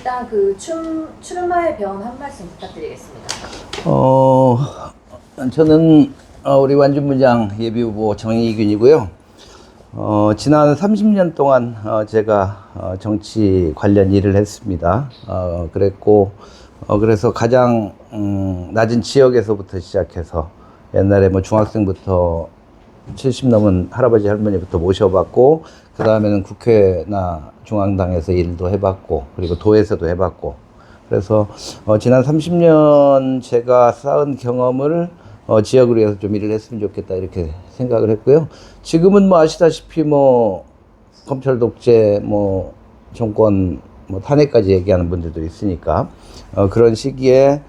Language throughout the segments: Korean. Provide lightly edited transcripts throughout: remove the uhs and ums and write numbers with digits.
일단 그 출마의 변 한 말씀 부탁드리겠습니다. 저는 우리 완주문장 예비후보 정의균이고요. 지난 30년 동안 제가 정치 관련 일을 했습니다. 그래서 가장 낮은 지역에서부터 시작해서 옛날에 뭐 중학생부터 70 넘은 할아버지 할머니부터 모셔봤고, 그 다음에는 국회나 중앙당에서 일도 해봤고, 그리고 도에서도 해봤고, 그래서 지난 30년 제가 쌓은 경험을 지역을 위해서 좀 일을 했으면 좋겠다 이렇게 생각을 했고요. 지금은 뭐 아시다시피 뭐 검찰 독재, 뭐 정권 뭐 탄핵까지 얘기하는 분들도 있으니까 그런 시기에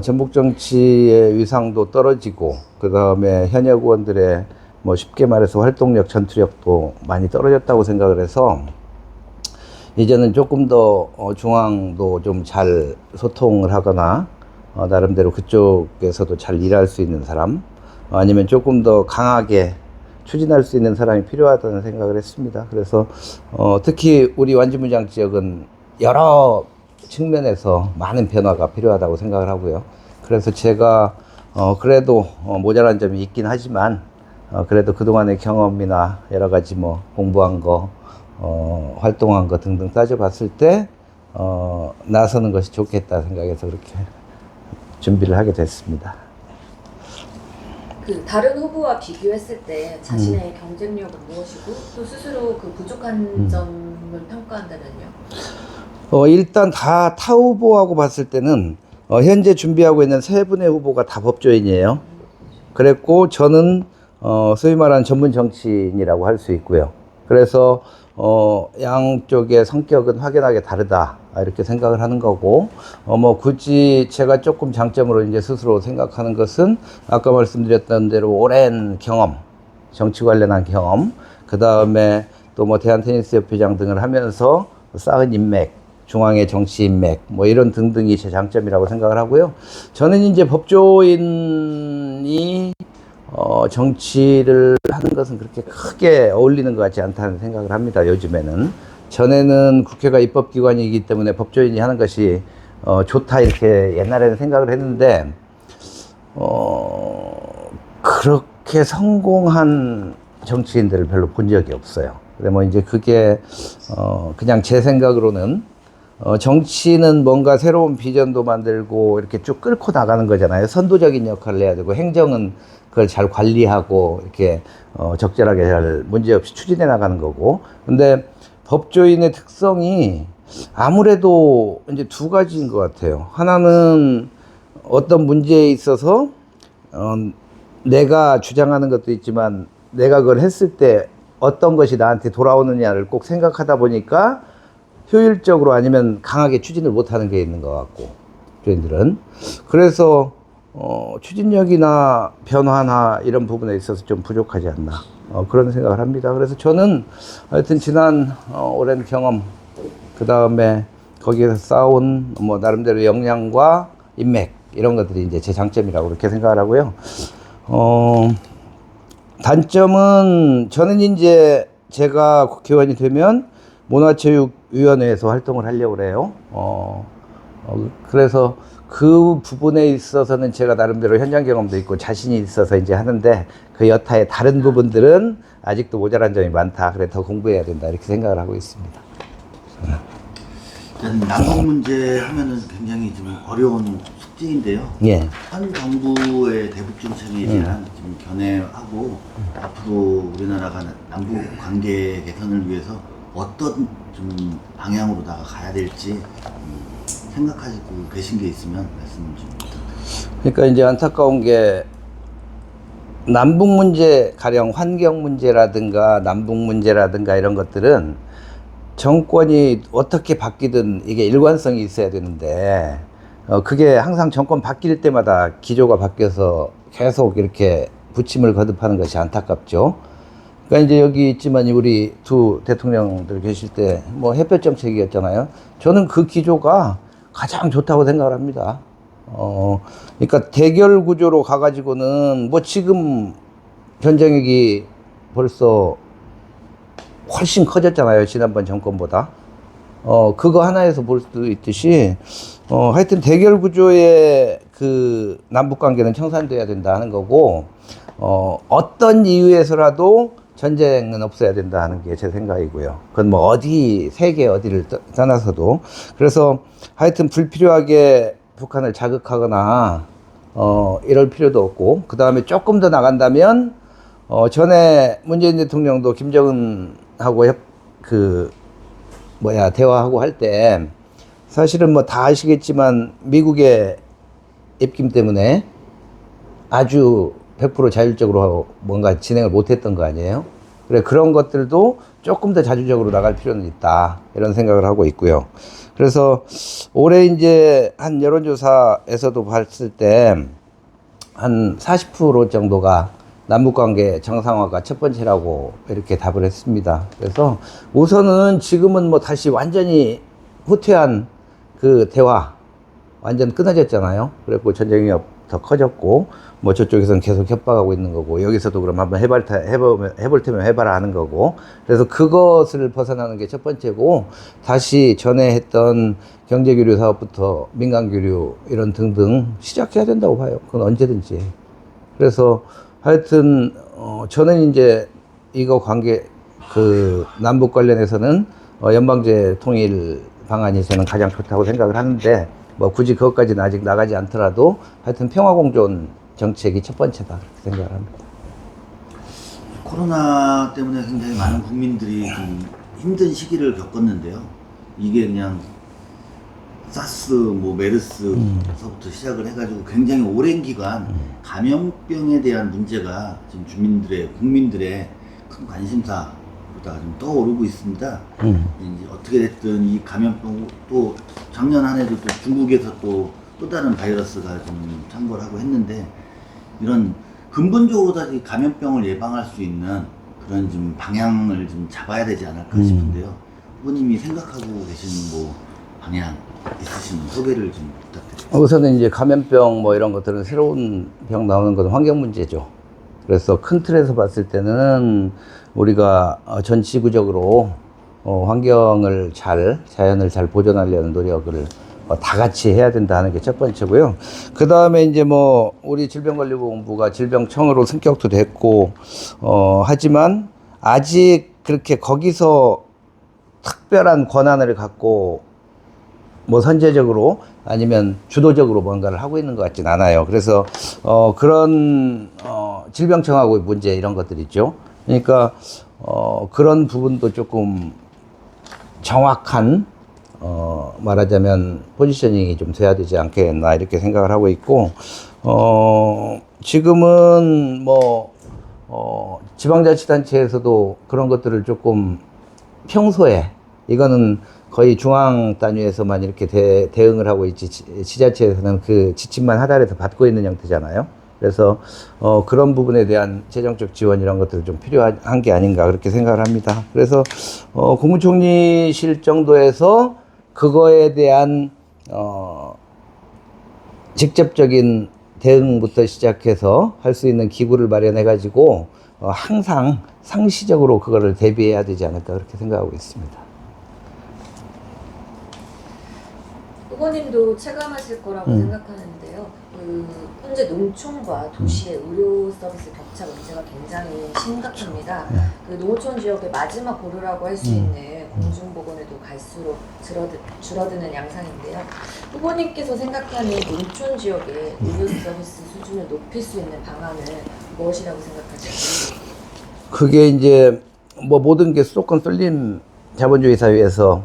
전북 정치의 위상도 떨어지고, 그 다음에 현역 의원들의 뭐 쉽게 말해서 활동력, 전투력도 많이 떨어졌다고 생각을 해서 이제는 조금 더 중앙도 좀 잘 소통을 하거나 나름대로 그쪽에서도 잘 일할 수 있는 사람, 아니면 조금 더 강하게 추진할 수 있는 사람이 필요하다는 생각을 했습니다. 그래서 특히 우리 완주문장 지역은 여러 측면에서 많은 변화가 필요하다고 생각을 하고요. 그래서 제가 그래도 모자란 점이 있긴 하지만 그래도 그동안의 경험이나 여러 가지 뭐 공부한 거, 활동한 거 등등 따져봤을 때 나서는 것이 좋겠다 생각해서 그렇게 준비를 하게 됐습니다. 그 다른 후보와 비교했을 때 자신의 경쟁력은 무엇이고 또 스스로 그 부족한 점을 평가한다면요? 일단 다 타 후보하고 봤을 때는 현재 준비하고 있는 세 분의 후보가 다 법조인이에요. 그랬고 저는 소위 말하는 전문 정치인이라고 할 수 있고요. 그래서 양쪽의 성격은 확연하게 다르다 이렇게 생각을 하는 거고, 뭐 굳이 제가 조금 장점으로 이제 스스로 생각하는 것은 아까 말씀드렸던 대로 오랜 경험, 정치 관련한 경험, 그 다음에 또 뭐 대한테니스협회장 등을 하면서 쌓은 인맥, 중앙의 정치 인맥, 뭐 이런 등등이 제 장점이라고 생각을 하고요. 저는 이제 법조인이 정치를 하는 것은 그렇게 크게 어울리는 것 같지 않다는 생각을 합니다, 요즘에는. 전에는 국회가 입법기관이기 때문에 법조인이 하는 것이 좋다 이렇게 옛날에는 생각을 했는데 그렇게 성공한 정치인들을 별로 본 적이 없어요. 그래 뭐 이제 그게 그냥 제 생각으로는 정치는 뭔가 새로운 비전도 만들고 이렇게 쭉 끌고 나가는 거잖아요. 선도적인 역할을 해야 되고, 행정은 그걸 잘 관리하고 이렇게 적절하게 잘 문제없이 추진해 나가는 거고. 근데 법조인의 특성이 아무래도 이제 두 가지인 것 같아요. 하나는 어떤 문제에 있어서 내가 주장하는 것도 있지만 내가 그걸 했을 때 어떤 것이 나한테 돌아오느냐를 꼭 생각하다 보니까 효율적으로 아니면 강하게 추진을 못하는 게 있는 것 같고, 저희들은. 그래서 추진력이나 변화나 이런 부분에 있어서 좀 부족하지 않나 그런 생각을 합니다. 그래서 저는 하여튼 지난 오랜 경험, 그 다음에 거기에서 쌓아온 뭐 나름대로 역량과 인맥 이런 것들이 이제 제 장점이라고 그렇게 생각을 하고요. 단점은 저는 이제 제가 국회의원이 되면 문화체육위원회에서 활동을 하려고 그래요. 그래서 그 부분에 있어서는 제가 나름대로 현장 경험도 있고 자신이 있어서 이제 하는데, 그 여타의 다른 부분들은 아직도 모자란 점이 많다. 그래 더 공부해야 된다 이렇게 생각을 하고 있습니다. 남북 문제 하면은 굉장히 좀 어려운 숙제인데요. 예. 현 정부의 대북 정책에 대한 좀 견해하고 앞으로 우리나라가 남북 관계 개선을 위해서 어떤 좀 방향으로 나가야 될지 생각하시고 계신 게 있으면 말씀 좀 부탁드립니다. 그러니까 이제 안타까운 게 남북 문제, 가령 환경 문제라든가 남북 문제라든가 이런 것들은 정권이 어떻게 바뀌든 이게 일관성이 있어야 되는데 그게 항상 정권 바뀔 때마다 기조가 바뀌어서 계속 이렇게 부침을 거듭하는 것이 안타깝죠. 그러니까 이제 여기 있지만 우리 두 대통령들 계실 때 뭐 햇볕 정책이었잖아요. 저는 그 기조가 가장 좋다고 생각을 합니다. 그러니까 대결 구조로 가가지고는 뭐 지금 전쟁이 벌써 훨씬 커졌잖아요, 지난번 정권보다. 그거 하나에서 볼 수도 있듯이, 하여튼 대결 구조의 그 남북 관계는 청산돼야 된다 하는 거고, 어떤 이유에서라도 전쟁은 없어야 된다 하는 게 제 생각이고요. 그건 뭐 세계 어디를 떠나서도. 그래서 하여튼 불필요하게 북한을 자극하거나, 이럴 필요도 없고, 그 다음에 조금 더 나간다면, 전에 문재인 대통령도 김정은하고 대화하고 할 때, 사실은 뭐 다 아시겠지만, 미국의 입김 때문에 아주 100% 자율적으로 뭔가 진행을 못했던 거 아니에요? 그래, 그런 것들도 조금 더 자주적으로 나갈 필요는 있다. 이런 생각을 하고 있고요. 그래서 올해 이제 한 여론조사에서도 봤을 때 한 40% 정도가 남북관계 정상화가 첫 번째라고 이렇게 답을 했습니다. 그래서 우선은 지금은 뭐 다시 완전히 후퇴한 그 대화 완전 끊어졌잖아요. 그래고 전쟁이 더 커졌고, 뭐 저쪽에서는 계속 협박하고 있는 거고, 여기서도 그럼 한번 해볼 테면 해봐라 하는 거고, 그래서 그것을 벗어나는 게 첫 번째고, 다시 전에 했던 경제교류 사업부터 민간교류 이런 등등 시작해야 된다고 봐요. 그건 언제든지. 그래서 하여튼, 저는 이제 이거 남북 관련해서는 연방제 통일 방안이 저는 가장 좋다고 생각을 하는데, 뭐 굳이 그것까지는 아직 나가지 않더라도 하여튼 평화공존 정책이 첫 번째다 그렇게 생각을 합니다. 코로나 때문에 굉장히 많은 국민들이 좀 힘든 시기를 겪었는데요. 이게 그냥 사스, 뭐 메르스서부터 시작을 해가지고 굉장히 오랜 기간 감염병에 대한 문제가 지금 국민들의 큰 관심사보다 좀 떠오르고 있습니다. 이제 어떻게 됐든 이 감염병 또 작년 한 해도 또 중국에서 또 다른 바이러스가 좀 창궐 하고 했는데, 이런 근본적으로 다 이 감염병을 예방할 수 있는 그런 좀 방향을 좀 잡아야 되지 않을까 싶은데요. 후보님이 생각하고 계시는 뭐 방향 있으시면 소개를 좀 부탁드립니다. 우선은 이제 감염병 뭐 이런 것들은 새로운 병 나오는 것은 환경 문제죠. 그래서 큰 틀에서 봤을 때는 우리가 전 지구적으로 자연을 잘 보존하려는 노력을 다 같이 해야 된다는 게 첫 번째고요. 그 다음에 이제 뭐 우리 질병관리본부가 질병청으로 승격도 됐고, 하지만 아직 그렇게 거기서 특별한 권한을 갖고 뭐 선제적으로 아니면 주도적으로 뭔가를 하고 있는 것 같진 않아요. 그래서 그런 질병청하고 문제 이런 것들 있죠. 그러니까 그런 부분도 조금 정확한 말하자면 포지셔닝이 좀 돼야 되지 않겠나 이렇게 생각을 하고 있고, 지금은 뭐 지방자치단체에서도 그런 것들을 조금 평소에, 이거는 거의 중앙 단위에서만 이렇게 대응을 하고 있지, 지자체에서는 그 지침만 하달해서 받고 있는 형태잖아요. 그래서 그런 부분에 대한 재정적 지원 이런 것들이 좀 필요한 게 아닌가 그렇게 생각을 합니다. 그래서 국무총리실 정도에서 그거에 대한 직접적인 대응부터 시작해서 할 수 있는 기구를 마련해 가지고 항상 상시적으로 그거를 대비해야 되지 않을까 그렇게 생각하고 있습니다. 후보님도 체감하실 거라고 생각하는데요. 현재 농촌과 도시의 의료 서비스 격차 문제가 굉장히 심각합니다. 그 농어촌 지역의 마지막 보루라고 할 수 있는 공중보건에도 갈수록 줄어드는 양상인데요. 후보님께서 생각하는 농촌 지역의 의료 서비스 수준을 높일 수 있는 방안은 무엇이라고 생각하시나요? 그게 이제 뭐 모든 게 수도권 쏠림 자본주의 사회에서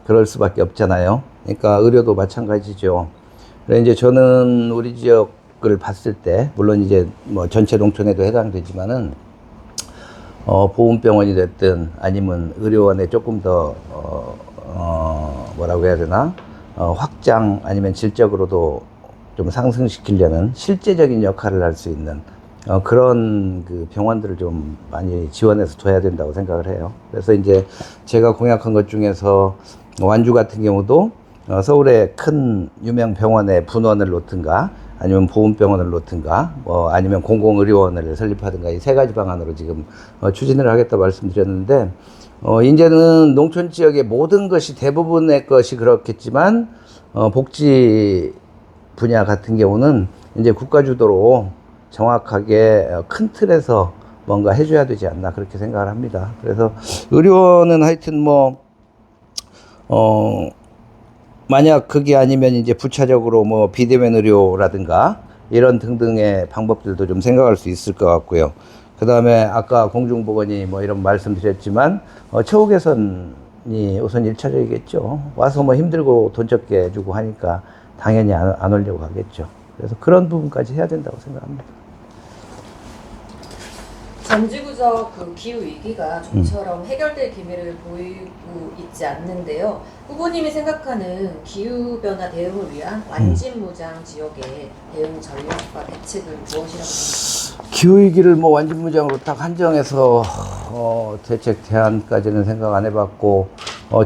그럴 수밖에 없잖아요. 그러니까 의료도 마찬가지죠. 그래서 이제 저는 우리 지역을 봤을 때, 물론 이제 뭐 전체 농촌에도 해당되지만은, 보훈병원이 됐든 아니면 의료원에 조금 더, 뭐라고 해야 되나? 확장 아니면 질적으로도 좀 상승시키려는 실제적인 역할을 할 수 있는 그런 그 병원들을 좀 많이 지원해서 둬야 된다고 생각을 해요. 그래서 이제 제가 공약한 것 중에서 완주 같은 경우도 서울의 큰 유명 병원에 분원을 놓든가 아니면 보훈병원을 놓든가 뭐 아니면 공공의료원을 설립하든가 이 세 가지 방안으로 지금 추진을 하겠다 말씀드렸는데, 이제는 농촌 지역의 모든 것이 대부분의 것이 그렇겠지만, 복지 분야 같은 경우는 이제 국가 주도로 정확하게 큰 틀에서 뭔가 해줘야 되지 않나 그렇게 생각을 합니다. 그래서 의료는 하여튼 뭐, 만약 그게 아니면 이제 부차적으로 뭐 비대면 의료라든가 이런 등등의 방법들도 좀 생각할 수 있을 것 같고요. 그 다음에 아까 공중보건이 뭐 이런 말씀드렸지만, 처우 개선이 우선 1차적이겠죠. 와서 뭐 힘들고 돈 적게 주고 하니까 당연히 안 오려고 하겠죠. 그래서 그런 부분까지 해야 된다고 생각합니다. 전지구적 그 기후 위기가 좀처럼 해결될 기미를 보이고 있지 않는데요. 후보님이 생각하는 기후 변화 대응을 위한 완진무장 지역의 대응 전략과 대책은 무엇이라고 생각하십니까? 기후위기를 뭐 완전무장으로 딱 한정해서 대책 대안까지는 생각 안 해봤고,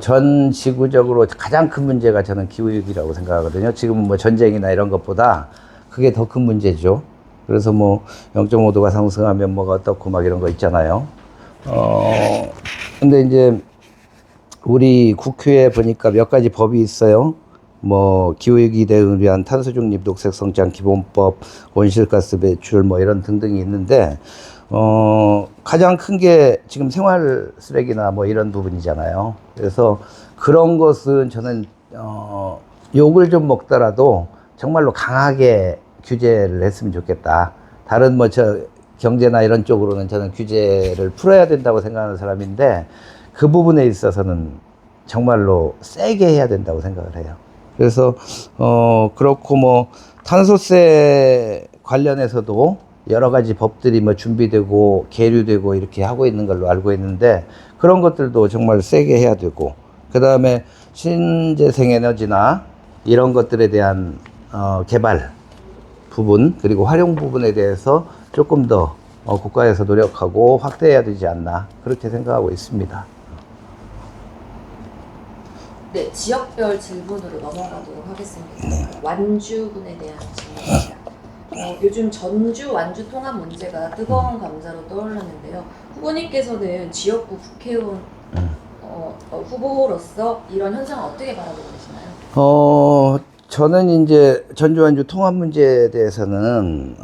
전 지구적으로 가장 큰 문제가 저는 기후위기라고 생각하거든요. 지금은 뭐 전쟁이나 이런 것보다 그게 더 큰 문제죠. 그래서 뭐 0.5도가 상승하면 뭐가 어떻고 막 이런 거 있잖아요. 근데 이제 우리 국회에 보니까 몇 가지 법이 있어요. 뭐 기후위기 대응을 위한 탄소 중립 녹색 성장 기본법, 온실가스 배출 뭐 이런 등등이 있는데, 가장 큰 게 지금 생활 쓰레기나 뭐 이런 부분이잖아요. 그래서 그런 것은 저는 욕을 좀 먹더라도 정말로 강하게 규제를 했으면 좋겠다. 다른 뭐 경제나 이런 쪽으로는 저는 규제를 풀어야 된다고 생각하는 사람인데, 그 부분에 있어서는 정말로 세게 해야 된다고 생각을 해요. 그래서 그렇고 뭐 탄소세 관련해서도 여러 가지 법들이 뭐 준비되고 계류되고 이렇게 하고 있는 걸로 알고 있는데, 그런 것들도 정말 세게 해야 되고, 그 다음에 신재생 에너지나 이런 것들에 대한 개발 부분, 그리고 활용 부분에 대해서 조금 더 국가에서 노력하고 확대해야 되지 않나 그렇게 생각하고 있습니다. 네, 지역별 질문으로 넘어가도록 하겠습니다. 완주군에 대한 질문입니다. 요즘 전주, 완주 통합 문제가 뜨거운 감자로 떠올랐는데요. 후보님께서는 지역구 국회의원 후보로서 이런 현상을 어떻게 바라보고 계시나요? 저는 이제 전주 완주 통합 문제에 대해서는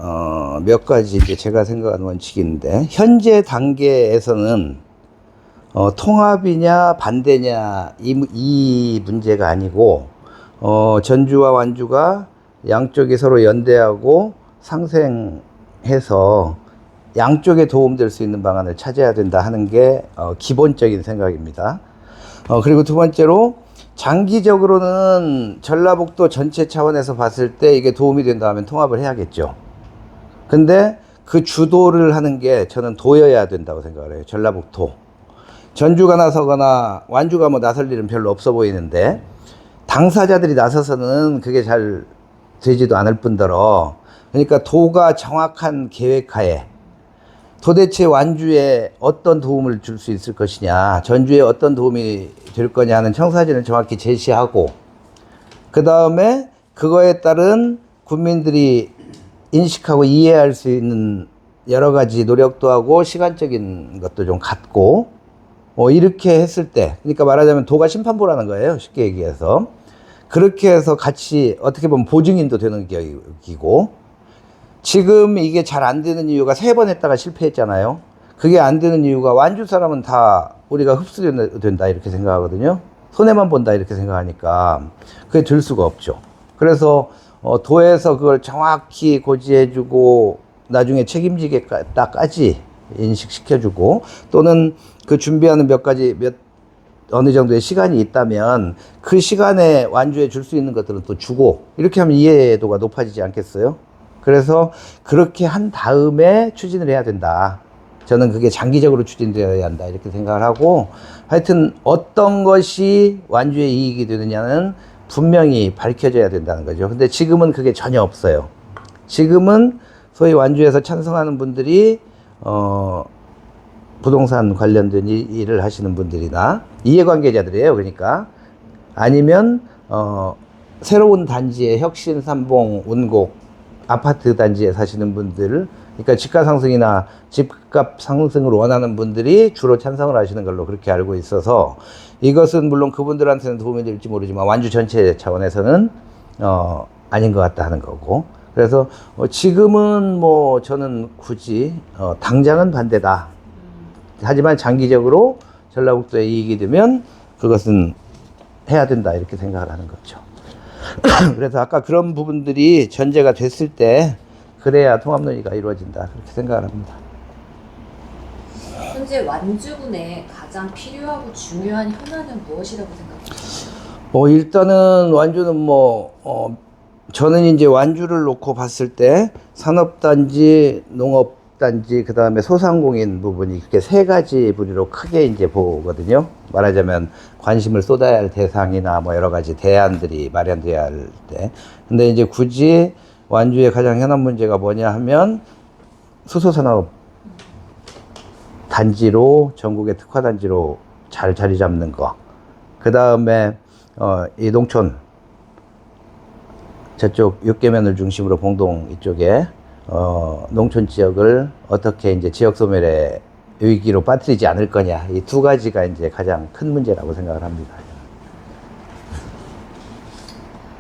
몇 가지 이제 제가 생각하는 원칙인데, 현재 단계에서는 통합이냐 반대냐 이 문제가 아니고, 전주와 완주가 양쪽이 서로 연대하고 상생해서 양쪽에 도움될 수 있는 방안을 찾아야 된다 하는 게 기본적인 생각입니다. 그리고 두 번째로, 장기적으로는 전라북도 전체 차원에서 봤을 때 이게 도움이 된다 하면 통합을 해야겠죠. 근데 그 주도를 하는 게 저는 도여야 된다고 생각을 해요. 전라북도. 전주가 나서거나 완주가 뭐 나설 일은 별로 없어 보이는데, 당사자들이 나서서는 그게 잘 되지도 않을 뿐더러, 그러니까 도가 정확한 계획하에 도대체 완주에 어떤 도움을 줄 수 있을 것이냐, 전주에 어떤 도움이 될 거냐 하는 청사진을 정확히 제시하고, 그 다음에 그거에 따른 국민들이 인식하고 이해할 수 있는 여러 가지 노력도 하고 시간적인 것도 좀 갖고, 이렇게 했을 때, 그러니까 말하자면 도가 심판부라는 거예요. 쉽게 얘기해서. 그렇게 해서 같이 어떻게 보면 보증인도 되는 격이고, 지금 이게 잘 안 되는 이유가 3번 했다가 실패했잖아요. 그게 안 되는 이유가 완주 사람은 다 우리가 흡수된다 이렇게 생각하거든요. 손해만 본다 이렇게 생각하니까 그게 될 수가 없죠. 그래서 도에서 그걸 정확히 고지해주고 나중에 책임지게까지 인식시켜주고, 또는 그 준비하는 어느 정도의 시간이 있다면 그 시간에 완주해 줄 수 있는 것들은 또 주고, 이렇게 하면 이해도가 높아지지 않겠어요? 그래서 그렇게 한 다음에 추진을 해야 된다. 저는 그게 장기적으로 추진되어야 한다 이렇게 생각을 하고, 하여튼 어떤 것이 완주에 이익이 되느냐는 분명히 밝혀져야 된다는 거죠. 근데 지금은 그게 전혀 없어요. 지금은 소위 완주에서 찬성하는 분들이 부동산 관련된 일을 하시는 분들이나 이해관계자들이에요. 그러니까 아니면 새로운 단지의 혁신, 삼봉, 운곡 아파트 단지에 사시는 분들, 그러니까 집가 상승이나 집값 상승을 원하는 분들이 주로 찬성을 하시는 걸로 그렇게 알고 있어서 이것은 물론 그분들한테는 도움이 될지 모르지만 완주 전체 차원에서는 아닌 것 같다 하는 거고. 그래서 지금은 뭐 저는 굳이 당장은 반대다. 하지만 장기적으로 전라북도에 이익이 되면 그것은 해야 된다 이렇게 생각을 하는 거죠. 그래서 아까 그런 부분들이 전제가 됐을 때 그래야 통합 논의가 이루어진다 그렇게 생각을 합니다. 현재 완주군에 가장 필요하고 중요한 현안은 무엇이라고 생각하세요? 일단은 완주는 저는 이제 완주를 놓고 봤을 때 산업단지, 농업단지, 그 다음에 소상공인 부분이 이렇게 세 가지 부류로 크게 이제 보거든요. 말하자면 관심을 쏟아야 할 대상이나 뭐 여러 가지 대안들이 마련돼야 할 때. 근데 이제 굳이 완주의 가장 현안 문제가 뭐냐 하면 수소산업 단지로 전국의 특화단지로 잘 자리 잡는 거. 그 다음에 이 농촌 저쪽 육계면을 중심으로 봉동 이쪽에 농촌 지역을 어떻게 이제 지역 소멸의 위기로 빠뜨리지 않을 거냐. 이 두 가지가 이제 가장 큰 문제라고 생각을 합니다.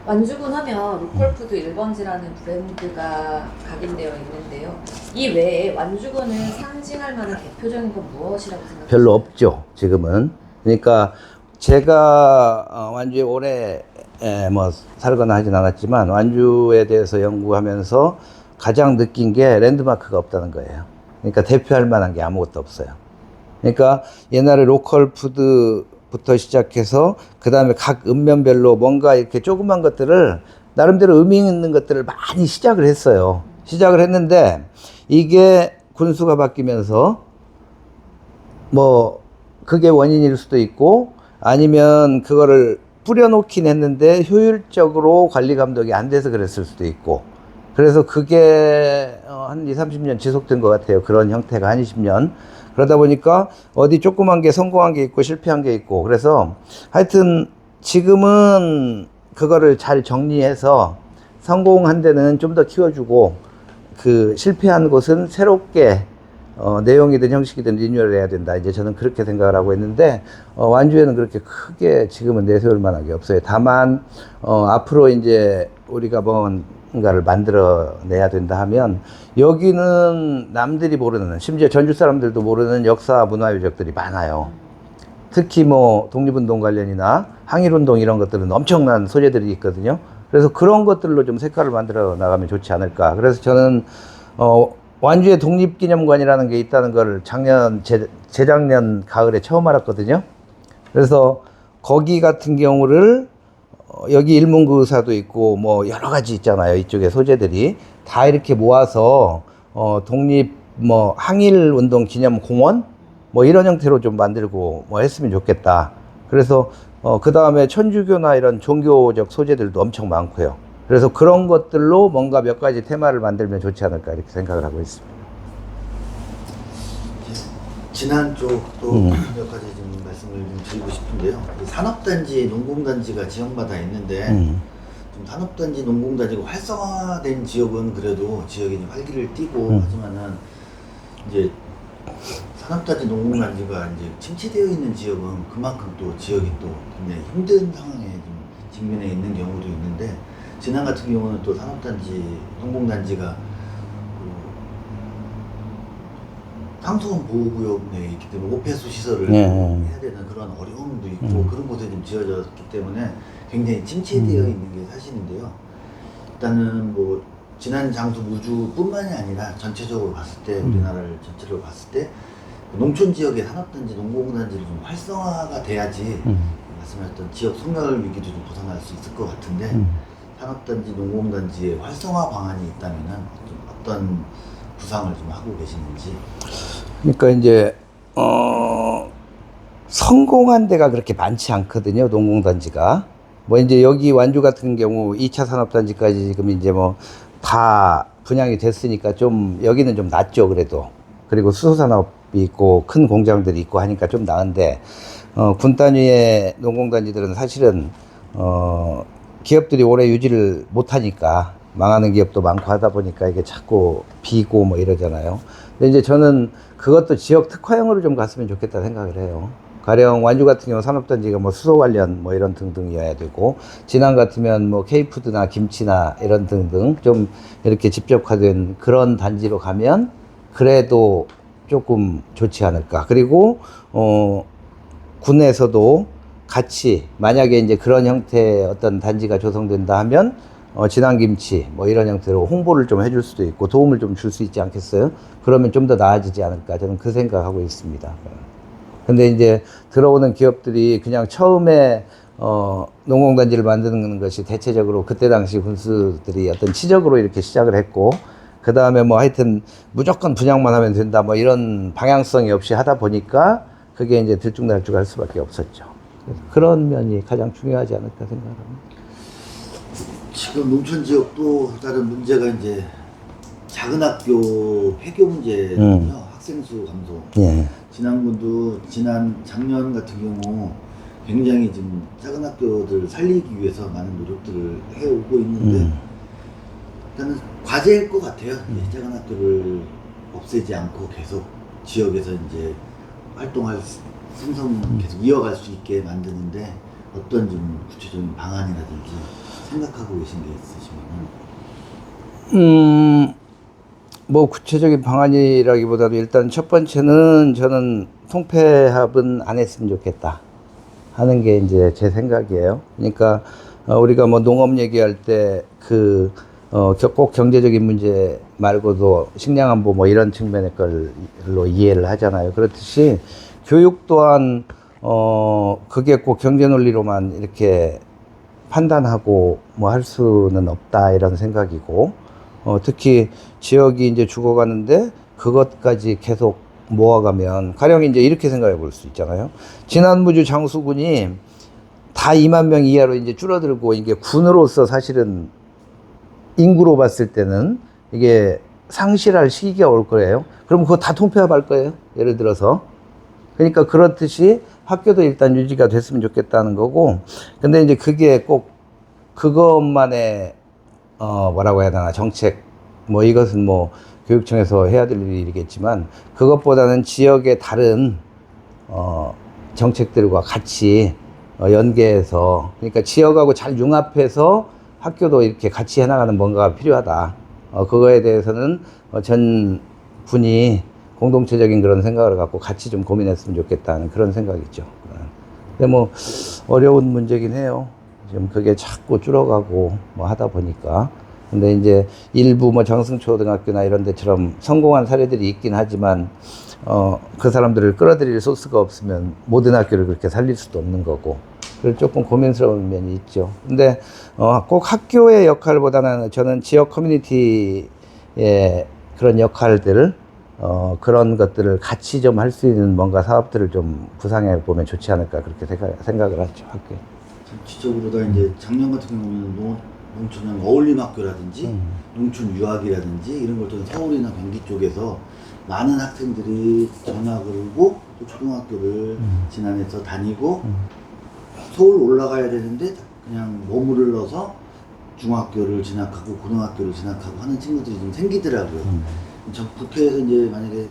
완주군 하면 로컬푸드 1번지라는 브랜드가 각인되어 있는데요. 이 외에 완주군을 상징할 만한 대표적인 건 무엇이라고 생각하세요? 별로 없죠, 지금은. 그러니까 제가 완주에 오래 뭐 살거나 하진 않았지만 완주에 대해서 연구하면서 가장 느낀 게 랜드마크가 없다는 거예요. 그러니까 대표할 만한 게 아무것도 없어요. 그러니까 옛날에 로컬 푸드부터 시작해서 그 다음에 각 읍면별로 뭔가 이렇게 조그만 것들을 나름대로 의미 있는 것들을 많이 시작을 했어요. 시작을 했는데 이게 군수가 바뀌면서 뭐 그게 원인일 수도 있고 아니면 그거를 뿌려놓긴 했는데 효율적으로 관리 감독이 안 돼서 그랬을 수도 있고 그래서 그게 한 20, 30년 지속된 것 같아요. 그런 형태가 한 20년. 그러다 보니까 어디 조그만 게 성공한 게 있고 실패한 게 있고 그래서 하여튼 지금은 그거를 잘 정리해서 성공한 데는 좀 더 키워주고 그 실패한 곳은 새롭게 내용이든 형식이든 리뉴얼 해야 된다. 이제 저는 그렇게 생각을 하고 있는데 완주에는 그렇게 크게 지금은 내세울 만한 게 없어요. 다만 앞으로 이제 우리가 뭔가를 만들어내야 된다 하면 여기는 남들이 모르는 심지어 전주 사람들도 모르는 역사 문화 유적들이 많아요. 특히 뭐 독립운동 관련이나 항일운동 이런 것들은 엄청난 소재들이 있거든요. 그래서 그런 것들로 좀 색깔을 만들어 나가면 좋지 않을까. 그래서 저는 완주에 독립기념관이라는 게 있다는 걸 재작년 가을에 처음 알았거든요. 그래서 거기 같은 경우를 여기 일문구사도 있고 뭐 여러 가지 있잖아요. 이쪽에 소재들이 다 이렇게 모아서 독립 뭐 항일운동 기념공원 뭐 이런 형태로 좀 만들고 뭐 했으면 좋겠다. 그래서 그 다음에 천주교나 이런 종교적 소재들도 엄청 많고요. 그래서 그런 것들로 뭔가 몇 가지 테마를 만들면 좋지 않을까 이렇게 생각을 하고 있습니다. 지난 쪽도 몇 가지 좀 말씀을 좀 드리고 싶은데요. 그 산업단지, 농공단지가 지역마다 있는데 좀 산업단지, 농공단지가 활성화된 지역은 그래도 지역이 좀 활기를 띠고 하지만은 이제 산업단지, 농공단지가 이제 침체되어 있는 지역은 그만큼 또 지역이 또 굉장히 힘든 상황에 좀 직면해 있는 경우도 있는데. 진안 같은 경우는 또 산업단지, 농공단지가 상수원 보호구역 내에 있기 때문에 오폐수 시설을 해야 되는 그런 어려움도 있고 그런 곳에 좀 지어졌기 때문에 굉장히 침체되어 있는 게 사실인데요. 일단은 뭐 진안 장수 무주뿐만이 아니라 전체적으로 봤을 때 우리나라를 전체로 봤을 때 농촌 지역의 산업단지, 농공단지를 좀 활성화가 돼야지 말씀하셨던 지역 소멸 위기도 좀 벗어날 수 있을 것 같은데 산업단지, 농공단지의 활성화 방안이 있다면은 좀 어떤 구상을 좀 하고 계시는지. 그러니까 이제 성공한 데가 그렇게 많지 않거든요. 농공단지가. 뭐 이제 여기 완주 같은 경우 2차 산업단지까지 지금 이제 뭐 다 분양이 됐으니까 좀 여기는 좀 낫죠. 그래도. 그리고 수소산업이 있고 큰 공장들이 있고 하니까 좀 나은데 군 단위의 농공단지들은 사실은 기업들이 오래 유지를 못하니까 망하는 기업도 많고 하다 보니까 이게 자꾸 비고 뭐 이러잖아요. 근데 이제 저는 그것도 지역 특화형으로 좀 갔으면 좋겠다 생각을 해요. 가령 완주 같은 경우 산업단지가 뭐 수소 관련 뭐 이런 등등이어야 되고, 진안 같으면 뭐 K푸드나 김치나 이런 등등 좀 이렇게 집적화된 그런 단지로 가면 그래도 조금 좋지 않을까. 그리고 군에서도 같이 만약에 이제 그런 형태의 어떤 단지가 조성된다 하면 진안김치 뭐 이런 형태로 홍보를 좀 해줄 수도 있고 도움을 좀 줄 수 있지 않겠어요? 그러면 좀 더 나아지지 않을까, 저는 그 생각하고 있습니다. 근데 이제 들어오는 기업들이 그냥 처음에 농공단지를 만드는 것이 대체적으로 그때 당시 군수들이 어떤 치적으로 이렇게 시작을 했고, 그 다음에 뭐 하여튼 무조건 분양만 하면 된다 뭐 이런 방향성이 없이 하다 보니까 그게 이제 들쭉날쭉할 수밖에 없었죠. 그런 면이 가장 중요하지 않을까 생각합니다. 지금 농촌 지역도 다른 문제가 이제 작은 학교 폐교 문제거든요. 학생 수 감소. 예. 지난번도 작년 같은 경우 굉장히 지금 작은 학교들 살리기 위해서 많은 노력들을 해오고 있는데 일단은 과제일 것 같아요. 이 작은 학교를 없애지 않고 계속 지역에서 이제 활동할 생성 계속 이어갈 수 있게 만드는데 어떤 좀 구체적인 방안이라든지 생각하고 계신 게 있으시면은. 뭐 구체적인 방안이라기보다도 일단 첫 번째는 저는 통폐합은 안 했으면 좋겠다 하는 게 이제 제 생각이에요. 그러니까 우리가 뭐 농업 얘기할 때 꼭 경제적인 문제 말고도 식량안보 뭐 이런 측면의 걸로 이해를 하잖아요. 그렇듯이 교육 또한 그게 꼭 경제 논리로만 이렇게 판단하고 뭐 할 수는 없다 이런 생각이고, 특히 지역이 이제 죽어가는데 그것까지 계속 모아가면 가령 이제 이렇게 생각해 볼 수 있잖아요. 진안무주 장수군이 다 2만 명 이하로 이제 줄어들고 이게 군으로서 사실은 인구로 봤을 때는 이게 상실할 시기가 올 거예요. 그럼 그거 다 통폐합할 거예요. 예를 들어서. 그러니까 그렇듯이 학교도 일단 유지가 됐으면 좋겠다는 거고, 근데 이제 그게 꼭 그것만의 뭐라고 해야 되나, 정책, 뭐 이것은 뭐 교육청에서 해야 될 일이겠지만 그것보다는 지역의 다른 정책들과 같이 연계해서, 그러니까 지역하고 잘 융합해서 학교도 이렇게 같이 해나가는 뭔가가 필요하다. 그거에 대해서는 전 군이 공동체적인 그런 생각을 갖고 같이 좀 고민했으면 좋겠다는 그런 생각이죠. 근데 뭐 어려운 문제긴 해요. 지금 그게 자꾸 줄어가고 뭐 하다 보니까. 근데 이제 일부 뭐 정승초등학교나 이런 데처럼 성공한 사례들이 있긴 하지만 그 사람들을 끌어들일 소스가 없으면 모든 학교를 그렇게 살릴 수도 없는 거고, 그래서 조금 고민스러운 면이 있죠. 근데 꼭 학교의 역할보다는 저는 지역 커뮤니티의 그런 역할들, 그런 것들을 같이 좀 할 수 있는 뭔가 사업들을 좀 구상해 보면 좋지 않을까, 그렇게 생각을 하죠, 학교에. 전체적으로 다 이제 작년 같은 경우는 농촌 어울림학교라든지 농촌 유학이라든지 이런 걸 통해 서울이나 경기 쪽에서 많은 학생들이 전학을 오고 또 초등학교를 진안에서 다니고 서울 올라가야 되는데 그냥 머무르러서 중학교를 진학하고 고등학교를 진학하고 하는 친구들이 좀 생기더라고요. 전 국회에서 이제 만약에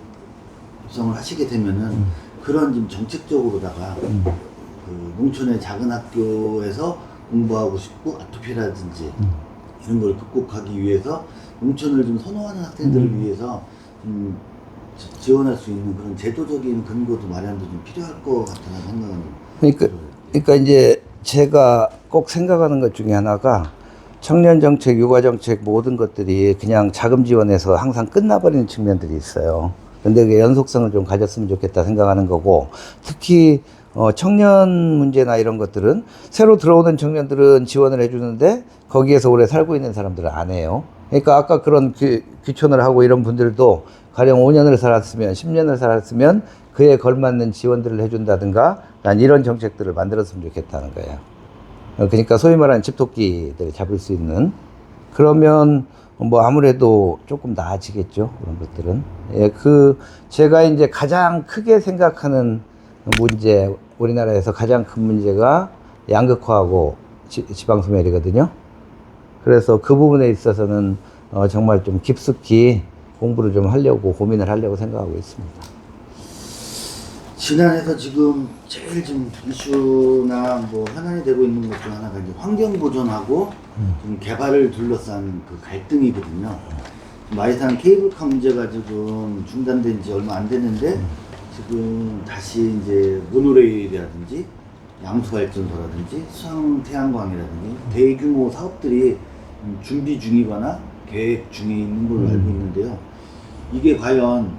입성을 하시게 되면은 그런 좀 정책적으로다가 그 농촌의 작은 학교에서 공부하고 싶고 아토피라든지 이런 걸 극복하기 위해서 농촌을 좀 선호하는 학생들을 위해서 좀 지원할 수 있는 그런 제도적인 근거도 마련도 좀 필요할 것 같다는 생각은. 그러니까 이제 제가 꼭 생각하는 것 중에 하나가 청년 정책, 육아 정책 모든 것들이 그냥 자금 지원에서 항상 끝나버리는 측면들이 있어요. 근데 그 연속성을 좀 가졌으면 좋겠다 생각하는 거고, 특히 청년 문제나 이런 것들은 새로 들어오는 청년들은 지원을 해주는데 거기에서 오래 살고 있는 사람들은 안 해요. 그러니까 아까 그런 귀촌을 하고 이런 분들도 가령 5년을 살았으면 10년을 살았으면 그에 걸맞는 지원들을 해준다든가, 난 이런 정책들을 만들었으면 좋겠다는 거예요. 그러니까 소위 말하는 집토끼들을 잡을 수 있는, 그러면 뭐 아무래도 조금 나아지겠죠, 그런 것들은. 예, 제가 이제 가장 크게 생각하는 문제, 우리나라에서 가장 큰 문제가 양극화하고 지방소멸이거든요. 그래서 그 부분에 있어서는 정말 좀 깊숙이 공부를 좀 하려고 고민을 하려고 생각하고 있습니다. 지난해에서 지금 제일 좀 이슈나 뭐 현안이 되고 있는 것 중 하나가 이제 환경 보존하고 좀 개발을 둘러싼 그 갈등이거든요. 마이산 케이블카 문제가 지금 중단된 지 얼마 안 됐는데 지금 다시 이제 모노레일이라든지 양수발전소라든지 수상 태양광이라든지 대규모 사업들이 준비 중이거나 계획 중에 있는 걸로 알고 있는데요. 이게 과연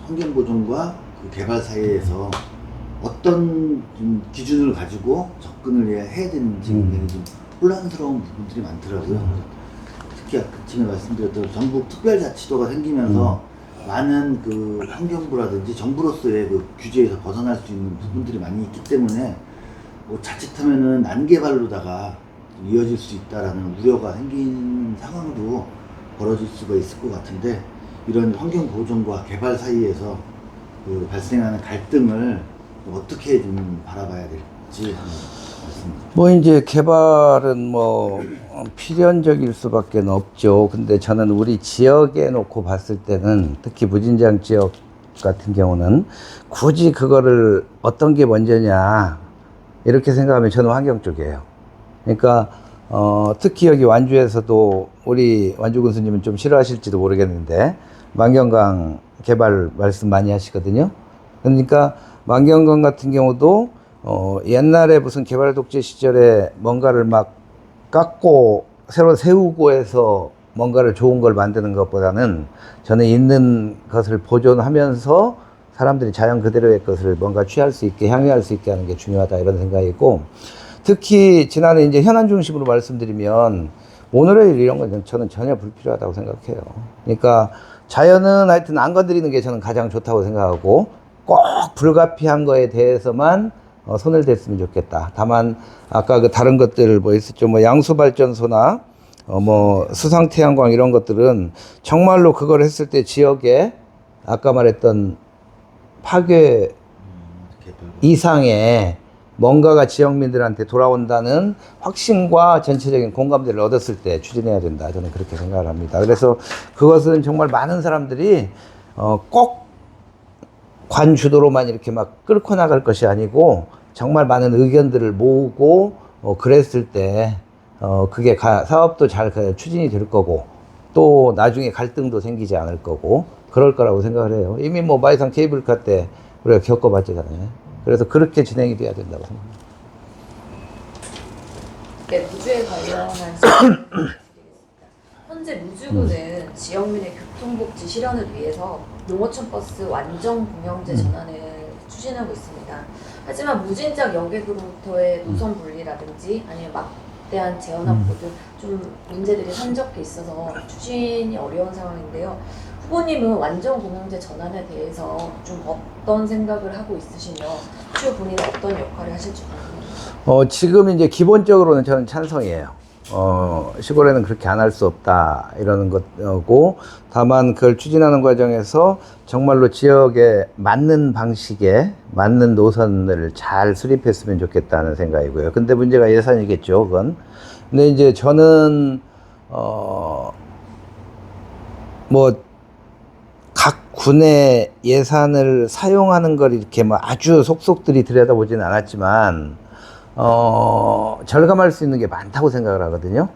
환경 보존과 그 개발 사이에서 어떤 좀 기준을 가지고 접근을 해야 되는지 굉장히 좀 혼란스러운 부분들이 많더라고요. 특히 아까 전에 말씀드렸던 전국 특별자치도가 생기면서 많은 그 환경부라든지 정부로서의 그 규제에서 벗어날 수 있는 부분들이 많이 있기 때문에 뭐 자칫하면은 난개발로다가 이어질 수 있다라는 우려가 생기는 상황도 벌어질 수가 있을 것 같은데, 이런 환경 보존과 개발 사이에서 그 발생하는 갈등을 어떻게 좀 바라봐야 될지 말씀드립니다. 뭐 이제 개발은 뭐 필연적일 수밖에 없죠. 근데 저는 우리 지역에 놓고 봤을 때는 특히 무진장 지역 같은 경우는 굳이 그거를 어떤 게 먼저냐 이렇게 생각하면 저는 환경 쪽이에요. 그러니까 특히 여기 완주에서도 우리 완주 군수님은 좀 싫어하실지도 모르겠는데 만경강 개발 말씀 많이 하시거든요. 그러니까 만경강 같은 경우도 옛날에 무슨 개발 독재 시절에 뭔가를 막 깎고 새로 세우고 해서 뭔가를 좋은 걸 만드는 것보다는 저는 있는 것을 보존하면서 사람들이 자연 그대로의 것을 뭔가 취할 수 있게 향유할 수 있게 하는 게 중요하다 이런 생각이고, 특히 지난해 이제 현안 중심으로 말씀드리면 모노레일 이런 건 저는 전혀 불필요하다고 생각해요. 그러니까 자연은 하여튼 안 건드리는 게 저는 가장 좋다고 생각하고 꼭 불가피한 거에 대해서만 손을 댔으면 좋겠다. 다만 아까 그 다른 것들 뭐 있었죠. 뭐 양수발전소나 뭐 수상태양광 이런 것들은 정말로 그걸 했을 때 지역에 아까 말했던 파괴 이상의 뭔가가 지역민들한테 돌아온다는 확신과 전체적인 공감대를 얻었을 때 추진해야 된다. 저는 그렇게 생각을 합니다. 그래서 그것은 정말 많은 사람들이 꼭 관주도로만 이렇게 막 끌고 나갈 것이 아니고 정말 많은 의견들을 모으고 그랬을 때 그게 사업도 잘 추진이 될 거고 또 나중에 갈등도 생기지 않을 거고 그럴 거라고 생각을 해요. 이미 뭐 마이산 케이블카 때 우리가 겪어봤잖아요. 그래서 그렇게 진행이 돼야 된다고 생각합니다. 네, 무주에 관련한 질문 드리겠습니다. 현재 무주구는 지역민의 교통복지 실현을 위해서 농어촌 버스 완전 공영제 전환을 추진하고 있습니다. 하지만 무진장 여객으로부터의 노선 분리라든지 아니면 막대한 제한 확보 등 좀 문제들이 산적해 있어서 추진이 어려운 상황인데요. 후보님은 완전 공영제 전환에 대해서 좀 어떤 생각을 하고 있으시며 추후 본인은 어떤 역할을 하실지 궁금합니다. 지금 이제 기본적으로는 저는 찬성이에요. 시골에는 그렇게 안 할 수 없다 이러는 거고, 다만 그걸 추진하는 과정에서 정말로 지역에 맞는 방식에 맞는 노선을 잘 수립했으면 좋겠다는 생각이고요. 근데 문제가 예산이겠죠, 그건. 근데 이제 저는 뭐 각 군의 예산을 사용하는 걸 이렇게 뭐 아주 속속들이 들여다보지는 않았지만 절감할 수 있는 게 많다고 생각을 하거든요.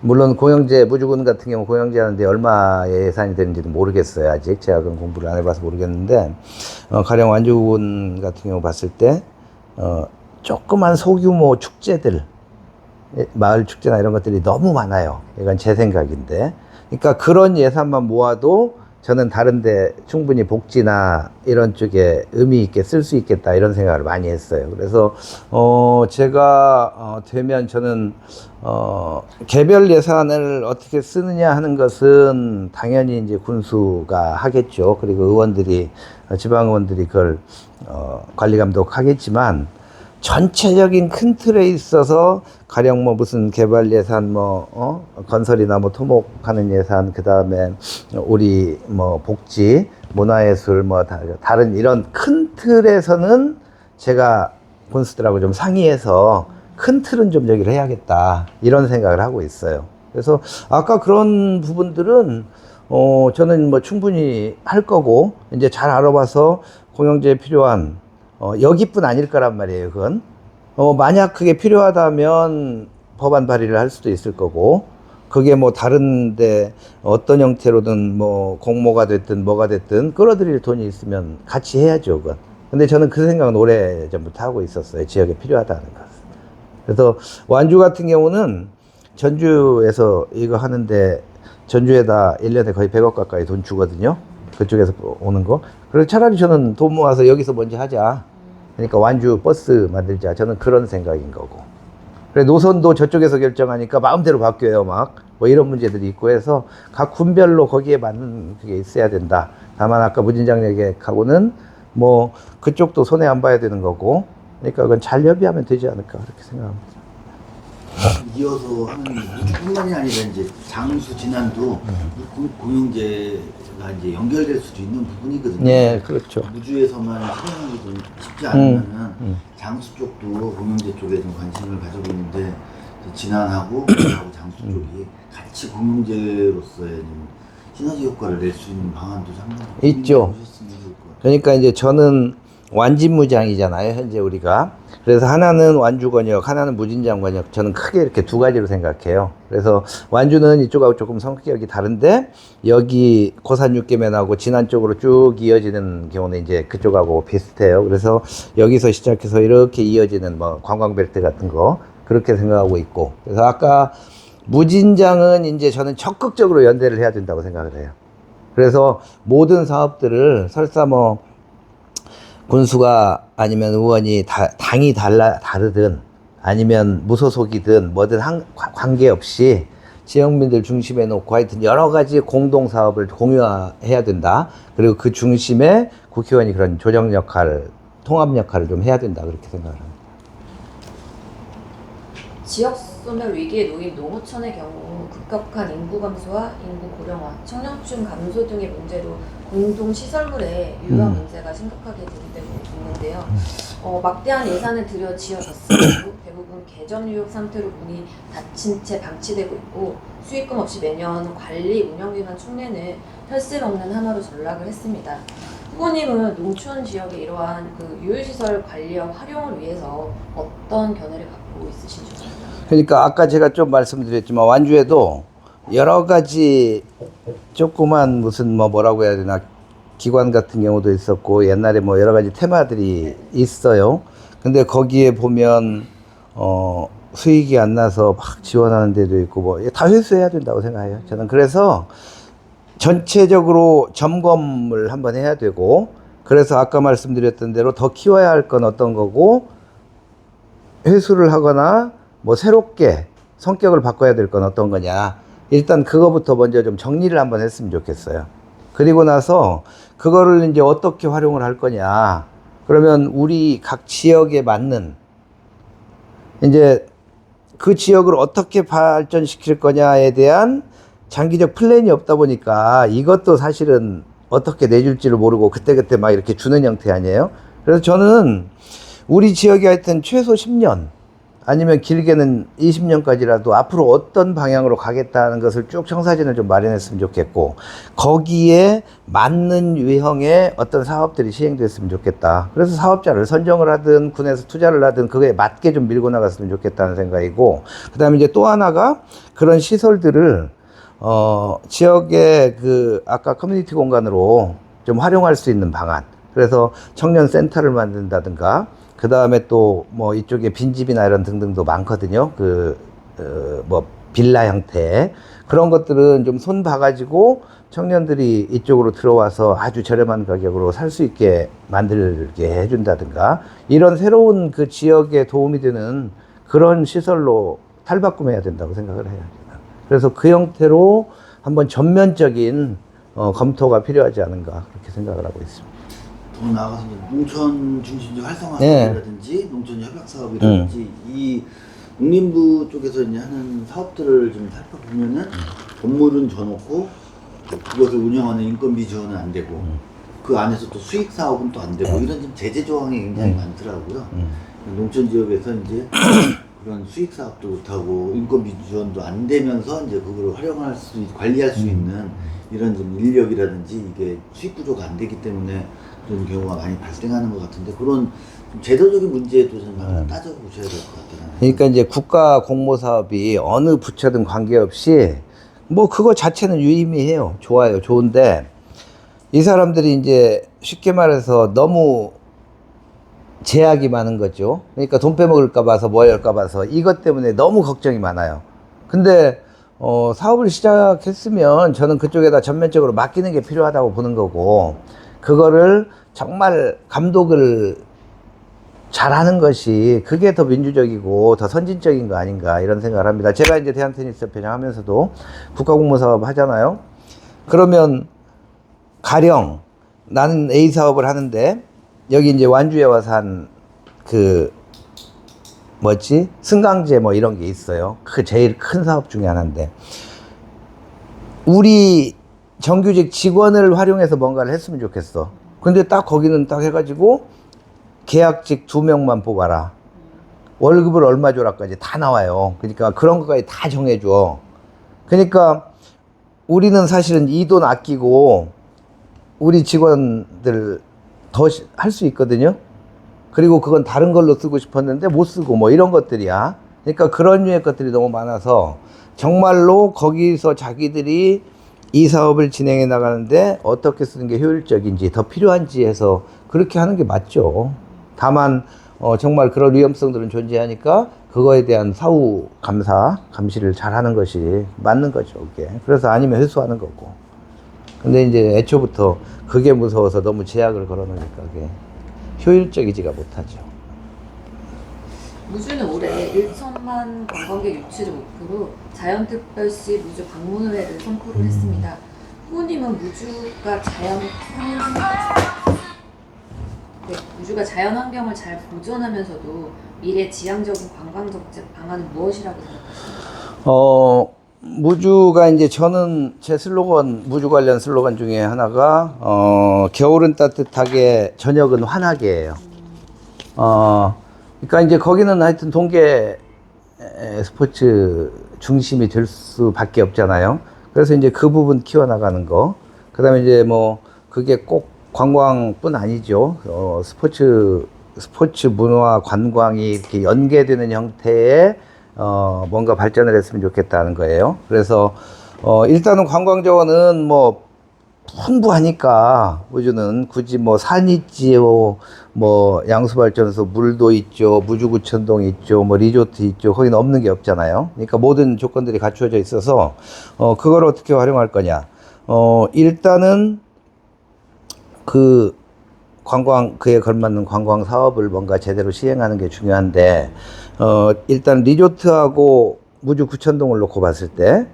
물론 공영제, 무주군 같은 경우 공영제 하는데 얼마의 예산이 되는지는 모르겠어요. 아직 제가 그런 공부를 안 해봐서 모르겠는데 가령 완주군 같은 경우 봤을 때 조그만 소규모 축제들, 마을 축제나 이런 것들이 너무 많아요. 이건 제 생각인데, 그러니까 그런 예산만 모아도 저는 다른데 충분히 복지나 이런 쪽에 의미 있게 쓸 수 있겠다 이런 생각을 많이 했어요. 그래서 제가 되면 저는 개별 예산을 어떻게 쓰느냐 하는 것은 당연히 이제 군수가 하겠죠. 그리고 의원들이 지방 의원들이 그걸 관리 감독하겠지만, 전체적인 큰 틀에 있어서 가령 뭐 무슨 개발 예산 건설이나 뭐 토목하는 예산, 그 다음에 우리 뭐 복지, 문화예술 뭐 다른 이런 큰 틀에서는 제가 군수들하고 좀 상의해서 큰 틀은 좀 얘기를 해야겠다 이런 생각을 하고 있어요. 그래서 아까 그런 부분들은 저는 뭐 충분히 할 거고 이제 잘 알아봐서 공영제에 필요한 여기뿐 아닐 거란 말이에요. 그건 만약 그게 필요하다면 법안 발의를 할 수도 있을 거고 그게 뭐 다른데 어떤 형태로든 뭐 공모가 됐든 뭐가 됐든 끌어들일 돈이 있으면 같이 해야죠. 그건. 근데 저는 그 생각은 오래전부터 하고 있었어요. 지역에 필요하다는 것. 그래서 완주 같은 경우는 전주에서 이거 하는데 전주에다 1년에 거의 100억 가까이 돈 주거든요. 그쪽에서 오는 거. 그래서 차라리 저는 돈 모아서 여기서 먼저 하자. 그러니까 완주 버스 만들자. 저는 그런 생각인 거고. 그래 노선도 저쪽에서 결정하니까 마음대로 바뀌어요. 막 뭐 이런 문제들이 있고 해서 각 군별로 거기에 맞는 그게 있어야 된다. 다만 아까 무진장역하고는 뭐 그쪽도 손해 안 봐야 되는 거고. 그러니까 그건 잘 협의하면 되지 않을까 그렇게 생각합니다. 이어서 하는 무주뿐만이 아니라 이제 장수 진안도 공영제가 이제 연결될 수도 있는 부분이거든요. 네, 그렇죠. 무주에서만 실행하기 좀 쉽지 않으면은 장수 쪽도 공영제 쪽에 좀 관심을 가지고 있는데 진안하고 장수 쪽이 같이 공영제로서의 좀 시너지 효과를 낼 수 있는 방안도 상당히 있죠. 그러니까 이제 저는 완진무장이잖아요, 현재 우리가. 그래서 하나는 완주권역, 하나는 무진장권역. 저는 크게 이렇게 두 가지로 생각해요. 그래서 완주는 이쪽하고 조금 성격이 다른데, 여기 고산 육계면하고 진안 쪽으로 쭉 이어지는 경우는 이제 그쪽하고 비슷해요. 그래서 여기서 시작해서 이렇게 이어지는 뭐 관광벨트 같은 거, 그렇게 생각하고 있고. 그래서 아까 무진장은 이제 저는 적극적으로 연대를 해야 된다고 생각을 해요. 그래서 모든 사업들을 설사 뭐 군수가 아니면 의원이 당이 다르든 아니면 무소속이든 뭐든 관계없이 지역민들 중심에 놓고 하여튼 여러 가지 공동 사업을 공유해야 된다. 그리고 그 중심에 국회의원이 그런 조정 역할, 통합 역할을 좀 해야 된다. 그렇게 생각을 합니다. 지역 소멸 위기에 놓인 농어촌의 경우 급격한 인구 감소와 인구 고령화, 청년층 감소 등의 문제로 공동 시설물의 유효 문제가 심각하게 제기되고 있는데요. 막대한 예산을 들여 지어졌음에도 대부분 개전 유역 상태로 문이 닫힌 채 방치되고 있고 수익금 없이 매년 관리 운영비만 축내는 혈세 먹는 하나로 전락을 했습니다. 후보님은 농촌 지역의 이러한 그 유휴시설 관리와 활용을 위해서 어떤 견해를 갖고 있으신지 모르겠습니다. 그러니까 아까 제가 좀 말씀드렸지만 완주에도 여러 가지 조그만 무슨 뭐라고 해야 되나 기관 같은 경우도 있었고 옛날에 뭐 여러 가지 테마들이 있어요. 근데 거기에 보면 수익이 안 나서 막 지원하는 데도 있고 뭐 다 회수해야 된다고 생각해요. 저는 그래서 전체적으로 점검을 한번 해야 되고 그래서 아까 말씀드렸던 대로 더 키워야 할 건 어떤 거고 회수를 하거나 뭐 새롭게 성격을 바꿔야 될 건 어떤 거냐. 일단 그거부터 먼저 좀 정리를 한번 했으면 좋겠어요. 그리고 나서 그거를 이제 어떻게 활용을 할 거냐. 그러면 우리 각 지역에 맞는 이제 그 지역을 어떻게 발전시킬 거냐에 대한 장기적 플랜이 없다 보니까 이것도 사실은 어떻게 내줄지를 모르고 그때그때 막 이렇게 주는 형태 아니에요? 그래서 저는 우리 지역에 하여튼 최소 10년 아니면 길게는 20년까지라도 앞으로 어떤 방향으로 가겠다는 것을 쭉 청사진을 좀 마련했으면 좋겠고 거기에 맞는 유형의 어떤 사업들이 시행됐으면 좋겠다. 그래서 사업자를 선정을 하든 군에서 투자를 하든 그거에 맞게 좀 밀고 나갔으면 좋겠다는 생각이고 그 다음에 이제 또 하나가 그런 시설들을 지역의 그 아까 커뮤니티 공간으로 좀 활용할 수 있는 방안. 그래서 청년 센터를 만든다든가 그 다음에 또 뭐 이쪽에 빈집이나 이런 등등도 많거든요. 뭐 빌라 형태 그런 것들은 좀 손 봐가지고 청년들이 이쪽으로 들어와서 아주 저렴한 가격으로 살 수 있게 만들게 해준다든가 이런 새로운 그 지역에 도움이 되는 그런 시설로 탈바꿈해야 된다고 생각을 해요. 그래서 그 형태로 한번 전면적인 검토가 필요하지 않은가 그렇게 생각을 하고 있습니다. 더 나아가서 농촌 중심적 활성화 사업이라든지 농촌 협약 사업이라든지 이 농림부 쪽에서 이제 하는 사업들을 좀 살펴보면은 건물은 줘놓고 그것을 운영하는 인건비 지원은 안 되고 그 안에서 또 수익 사업은 또 안 되고 이런 좀 제재 조항이 굉장히 많더라고요. 농촌 지역에서 이제 그런 수익 사업도 못하고 인건비 지원도 안 되면서 이제 그걸 활용할 관리할 수 있는 이런 좀 인력이라든지 이게 수익 구조가 안 되기 때문에 그런 경우가 많이 발생하는 것 같은데 그런 좀 제도적인 문제도 좀 한번 따져보셔야 될 것 같아요. 그러니까 이제 국가 공모 사업이 어느 부처든 관계없이 뭐 그거 자체는 유의미해요. 좋아요. 좋은데 이 사람들이 이제 쉽게 말해서 너무 제약이 많은 거죠. 그러니까 돈 빼먹을까 봐서 뭐 할까 봐서 이것 때문에 너무 걱정이 많아요. 근데 사업을 시작했으면 저는 그쪽에다 전면적으로 맡기는 게 필요하다고 보는 거고 그거를 정말 감독을 잘하는 것이 그게 더 민주적이고 더 선진적인 거 아닌가 이런 생각을 합니다. 제가 이제 대한테니스협회 하면서도 국가공모사업 하잖아요. 그러면 가령 나는 A 사업을 하는데 여기 이제 완주에 와서 한 승강제 뭐 이런 게 있어요. 그 제일 큰 사업 중에 하나인데 우리 정규직 직원을 활용해서 뭔가를 했으면 좋겠어. 근데 딱 거기는 딱 해가지고 계약직 2명만 뽑아라. 월급을 얼마 줘라까지 다 나와요. 그러니까 그런 것까지 다 정해줘. 그러니까 우리는 사실은 이 돈 아끼고 우리 직원들 더 할 수 있거든요. 그리고 그건 다른 걸로 쓰고 싶었는데 못 쓰고 뭐 이런 것들이야. 그러니까 그런 류의 것들이 너무 많아서 정말로 거기서 자기들이 이 사업을 진행해 나가는데 어떻게 쓰는 게 효율적인지 더 필요한지 해서 그렇게 하는 게 맞죠. 다만 정말 그런 위험성들은 존재하니까 그거에 대한 사후 감시를 잘 하는 것이 맞는 거죠. 그게. 그래서 아니면 회수하는 거고. 근데 이제 애초부터 그게 무서워서 너무 제약을 걸어놓으니까 그게 효율적이지가 못하죠. 무주는 올해 1천만 관광객 유치를 목표로 자연특별시 무주 방문회를 선포를 했습니다. 후보님은 무주가 자연환경을 잘 보존하면서도 미래 지향적인 관광 정책 방안은 무엇이라고 생각하십니까? 무주가 이제 저는 제 슬로건, 무주 관련 슬로건 중에 하나가, 겨울은 따뜻하게, 저녁은 환하게예요. 그러니까 이제 거기는 하여튼 동계 스포츠 중심이 될 수밖에 없잖아요. 그래서 이제 그 부분 키워나가는 거. 그 다음에 이제 뭐, 그게 꼭 관광뿐 아니죠. 스포츠 문화 관광이 이렇게 연계되는 형태의 뭔가 발전을 했으면 좋겠다는 거예요. 그래서 일단은 관광 자원은 뭐 풍부하니까 무주는 굳이 뭐 산 있지요, 뭐 양수발전소 물도 있죠, 무주구천동 있죠, 뭐 리조트 있죠. 거기는 없는 게 없잖아요. 그러니까 모든 조건들이 갖추어져 있어서 그걸 어떻게 활용할 거냐. 일단은 그 그에 걸맞는 관광 사업을 뭔가 제대로 시행하는 게 중요한데, 일단 리조트하고 무주 구천동을 놓고 봤을 때,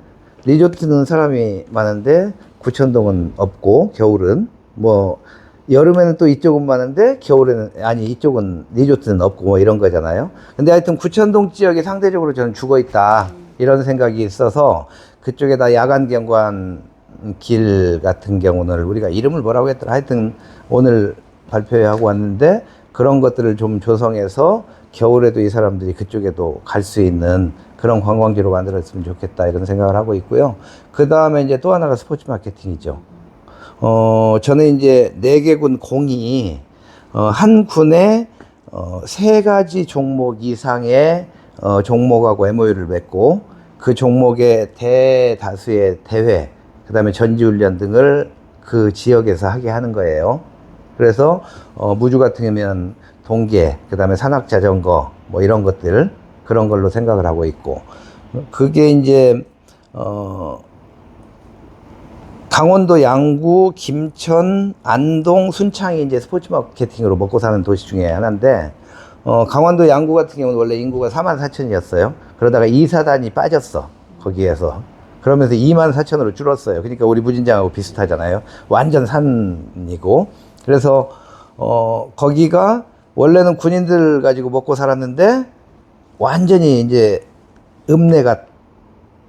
리조트는 사람이 많은데, 구천동은 없고, 겨울은. 뭐, 여름에는 또 이쪽은 많은데, 이쪽은 리조트는 없고, 뭐 이런 거잖아요. 근데 하여튼 구천동 지역이 상대적으로 저는 죽어 있다. 이런 생각이 있어서, 그쪽에다 야간 경관 길 같은 경우는 우리가 이름을 뭐라고 했더라. 하여튼 오늘 발표하고 왔는데 그런 것들을 좀 조성해서 겨울에도 이 사람들이 그쪽에도 갈 수 있는 그런 관광지로 만들었으면 좋겠다 이런 생각을 하고 있고요. 그 다음에 이제 또 하나가 스포츠 마케팅이죠. 저는 이제 4개군 공이 한 군에 3가지 종목 이상의 종목하고 MOU를 맺고 그 종목의 대다수의 대회 그 다음에 전지훈련 등을 그 지역에서 하게 하는 거예요. 그래서 무주 같은 경우는 동계, 그 다음에 산악자전거 뭐 이런 것들 그런 걸로 생각을 하고 있고 그게 이제 강원도 양구, 김천, 안동, 순창이 이제 스포츠 마케팅으로 먹고 사는 도시 중에 하나인데 강원도 양구 같은 경우는 원래 인구가 44,000이었어요. 그러다가 이사단이 빠졌어 거기에서. 그러면서 24,000으로 줄었어요. 그러니까 우리 무진장하고 비슷하잖아요. 완전 산이고. 그래서 거기가 원래는 군인들 가지고 먹고 살았는데 완전히 이제 읍내가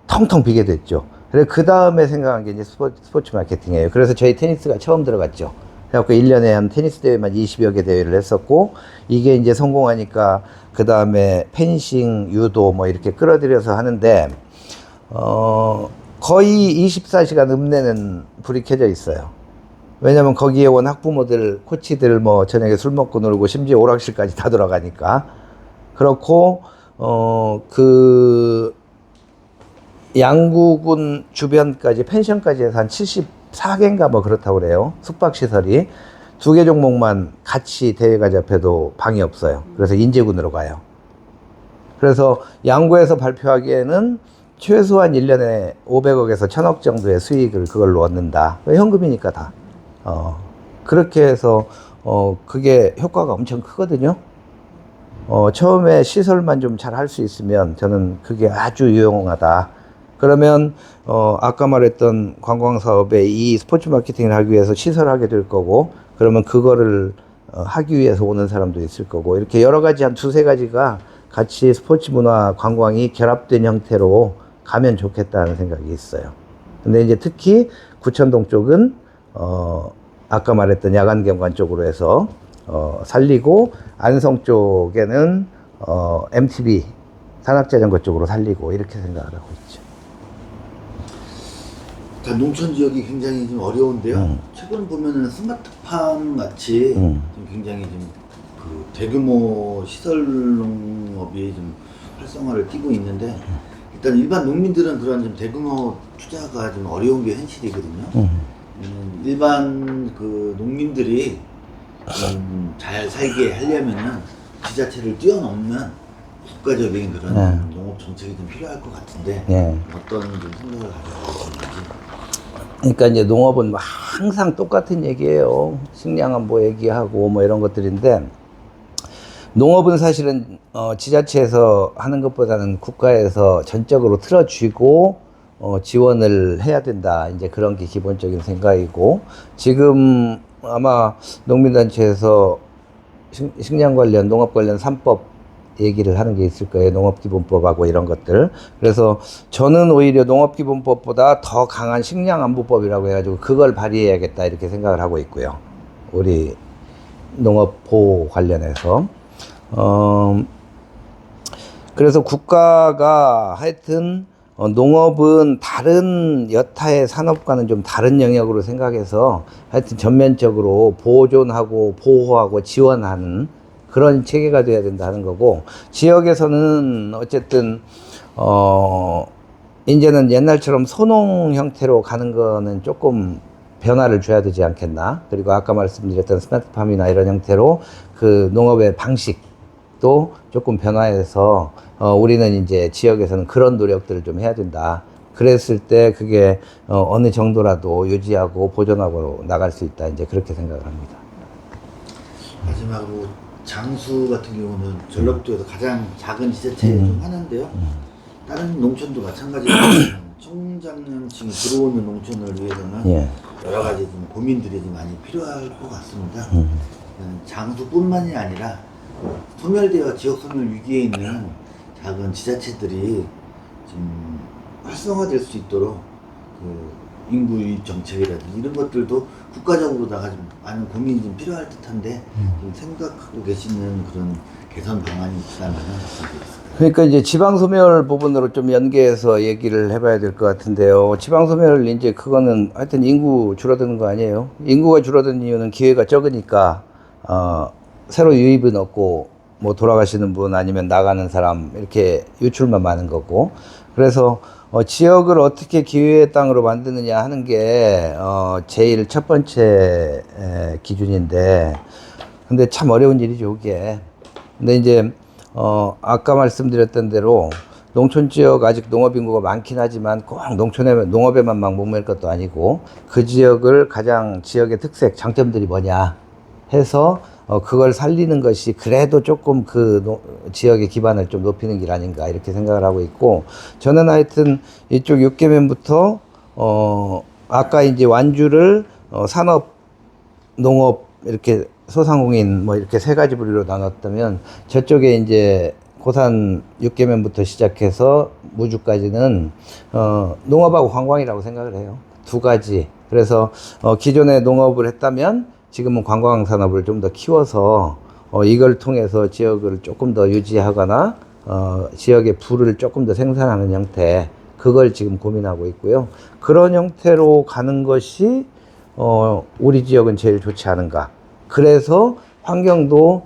텅텅 비게 됐죠. 그래서 그 다음에 생각한 게 이제 스포츠 마케팅이에요. 그래서 저희 테니스가 처음 들어갔죠. 그래갖고 1년에 한 테니스 대회만 20여 개 대회를 했었고, 이게 이제 성공하니까 그 다음에 펜싱, 유도 뭐 이렇게 끌어들여서 하는데, 거의 24시간 읍내는 불이 켜져 있어요. 왜냐면 거기에 온 학부모들, 코치들 뭐 저녁에 술 먹고 놀고 심지어 오락실까지 다 돌아가니까. 그렇고, 그 양구군 주변까지 펜션까지 해서 한 74개인가 뭐 그렇다고 그래요. 숙박시설이. 2개 종목만 같이 대회가 잡혀도 방이 없어요. 그래서 인제군으로 가요. 그래서 양구에서 발표하기에는 최소한 1년에 500억에서 1000억 정도의 수익을 그걸로 얻는다. 현금이니까 다. 그렇게 해서, 그게 효과가 엄청 크거든요. 처음에 시설만 좀 잘 할 수 있으면 저는 그게 아주 유용하다. 그러면, 아까 말했던 관광사업에 이 스포츠 마케팅을 하기 위해서 시설을 하게 될 거고, 그러면 그거를 하기 위해서 오는 사람도 있을 거고, 이렇게 여러 가지 한 2-3가지가 같이 스포츠 문화 관광이 결합된 형태로 가면 좋겠다는 생각이 있어요. 근데 이제 특히 구천동 쪽은, 아까 말했던 야간경관 쪽으로 해서, 살리고, 안성 쪽에는, MTB, 산악자전거 쪽으로 살리고, 이렇게 생각을 하고 있죠. 농촌 지역이 굉장히 좀 어려운데요. 최근 보면은 스마트팜 같이 좀 굉장히 좀 그 대규모 시설 농업이 좀 활성화를 띠고 있는데, 일단 일반 농민들은 그런 좀 대규모 투자가 좀 어려운 게 현실이거든요. 일반 그 농민들이 잘 살게 하려면은 지자체를 뛰어넘는 국가적인 그런 농업 정책이 좀 필요할 것 같은데, 어떤 좀 생각을 가지고 계시는지. 그러니까 이제 농업은 뭐 항상 똑같은 얘기예요. 식량안보 얘기하고 뭐 이런 것들인데, 농업은 사실은 지자체에서 하는 것보다는 국가에서 전적으로 틀어쥐고 지원을 해야 된다. 이제 그런 게 기본적인 생각이고, 지금 아마 농민단체에서 식량 관련, 농업 관련 3법 얘기를 하는 게 있을 거예요. 농업기본법하고 이런 것들. 그래서 저는 오히려 농업기본법보다 더 강한 식량안보법이라고 해가지고 그걸 발의해야겠다 이렇게 생각을 하고 있고요. 우리 농업보호 관련해서. 그래서 국가가 하여튼 농업은 다른 여타의 산업과는 좀 다른 영역으로 생각해서 하여튼 전면적으로 보존하고 보호하고 지원하는 그런 체계가 돼야 된다는 거고, 지역에서는 어쨌든 이제는 옛날처럼 소농 형태로 가는 거는 조금 변화를 줘야 되지 않겠나. 그리고 아까 말씀드렸던 스마트팜이나 이런 형태로 그 농업의 방식도 조금 변화해서 우리는 이제 지역에서는 그런 노력들을 좀 해야 된다. 그랬을 때 그게 어느 정도라도 유지하고 보존하고 나갈 수 있다. 이제 그렇게 생각을 합니다. 마지막으로 장수 같은 경우는 전라북도에서 가장 작은 지자체에 좀 하는데요. 다른 농촌도 마찬가지로 청장년층이 들어오는 농촌을 위해서는 여러 가지 좀 고민들이 좀 많이 필요할 것 같습니다. 장수뿐만이 아니라 소멸되어 지역 소멸 위기에 있는 작은 지자체들이 좀 활성화될 수 있도록 그 인구 유입 정책이라든지 이런 것들도 국가적으로다가 좀 많은 고민이 좀 필요할 듯한데 좀 생각하고 계시는 그런 개선 방안이 있다면 어떻게 그러니까 이제 지방소멸 부분으로 좀 연계해서 얘기를 해봐야 될 것 같은데요. 지방소멸 이제 그거는 하여튼 인구 줄어드는 거 아니에요. 인구가 줄어드는 이유는 기회가 적으니까 새로 유입은 없고 뭐 돌아가시는 분 아니면 나가는 사람 이렇게 유출만 많은 거고, 그래서 지역을 어떻게 기회의 땅으로 만드느냐 하는 게 제일 첫 번째 기준인데, 근데 참 어려운 일이죠 그게. 근데 이제 아까 말씀드렸던 대로 농촌 지역 아직 농업 인구가 많긴 하지만 꼭 농업에만 막 목맬 것도 아니고, 그 지역을 가장 지역의 특색, 장점들이 뭐냐 해서 그걸 살리는 것이 그래도 조금 그 지역의 기반을 좀 높이는 길 아닌가 이렇게 생각을 하고 있고, 저는 하여튼 이쪽 6개면부터 아까 이제 완주를 산업, 농업 이렇게 소상공인 뭐 이렇게 3가지 부류로 나눴다면, 저쪽에 이제 고산 6개면부터 시작해서 무주까지는 농업하고 관광이라고 생각을 해요. 2가지. 그래서 기존에 농업을 했다면 지금은 관광 산업을 좀 더 키워서 이걸 통해서 지역을 조금 더 유지하거나 지역의 부를 조금 더 생산하는 형태, 그걸 지금 고민하고 있고요. 그런 형태로 가는 것이 우리 지역은 제일 좋지 않은가. 그래서 환경도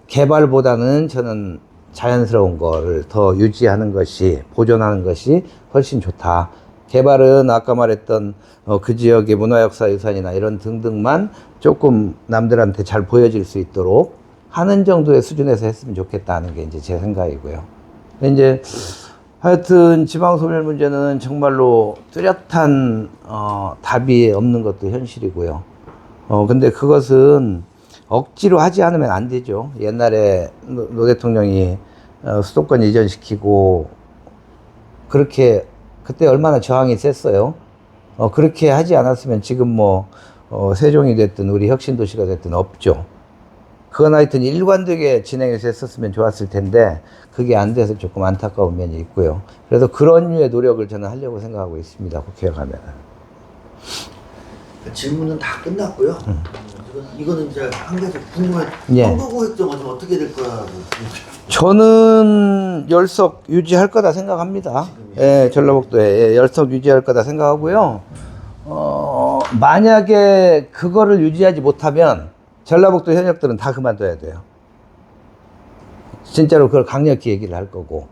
개발보다는 저는 자연스러운 거를 더 유지하는 것이, 보존하는 것이 훨씬 좋다. 개발은 아까 말했던 그 지역의 문화역사유산이나 이런 등등만 조금 남들한테 잘 보여질 수 있도록 하는 정도의 수준에서 했으면 좋겠다는 게 이제 제 생각이고요. 근데 이제 하여튼 지방소멸 문제는 정말로 뚜렷한 답이 없는 것도 현실이고요. 근데 그것은 억지로 하지 않으면 안 되죠. 옛날에 노 대통령이 수도권 이전시키고 그렇게 그때 얼마나 저항이 셌어요. 그렇게 하지 않았으면 지금 뭐 세종이 됐든 우리 혁신도시가 됐든 없죠. 그건 하여튼 일관되게 진행해서 했었으면 좋았을 텐데 그게 안 돼서 조금 안타까운 면이 있고요. 그래서 그런 류의 노력을 저는 하려고 생각하고 있습니다. 국회에 가면은. 질문은 다 끝났고요. 이거는 이제 한 가지 궁금한 예. 선거구획정은 좀 어떻게 될 거라고 저는 열석 유지할 거다 생각합니다. 예, 전라북도에 열석 유지할 거다 생각하고요. 만약에 그거를 유지하지 못하면 전라북도 현역들은 다 그만둬야 돼요. 진짜로 그걸 강력히 얘기를 할 거고.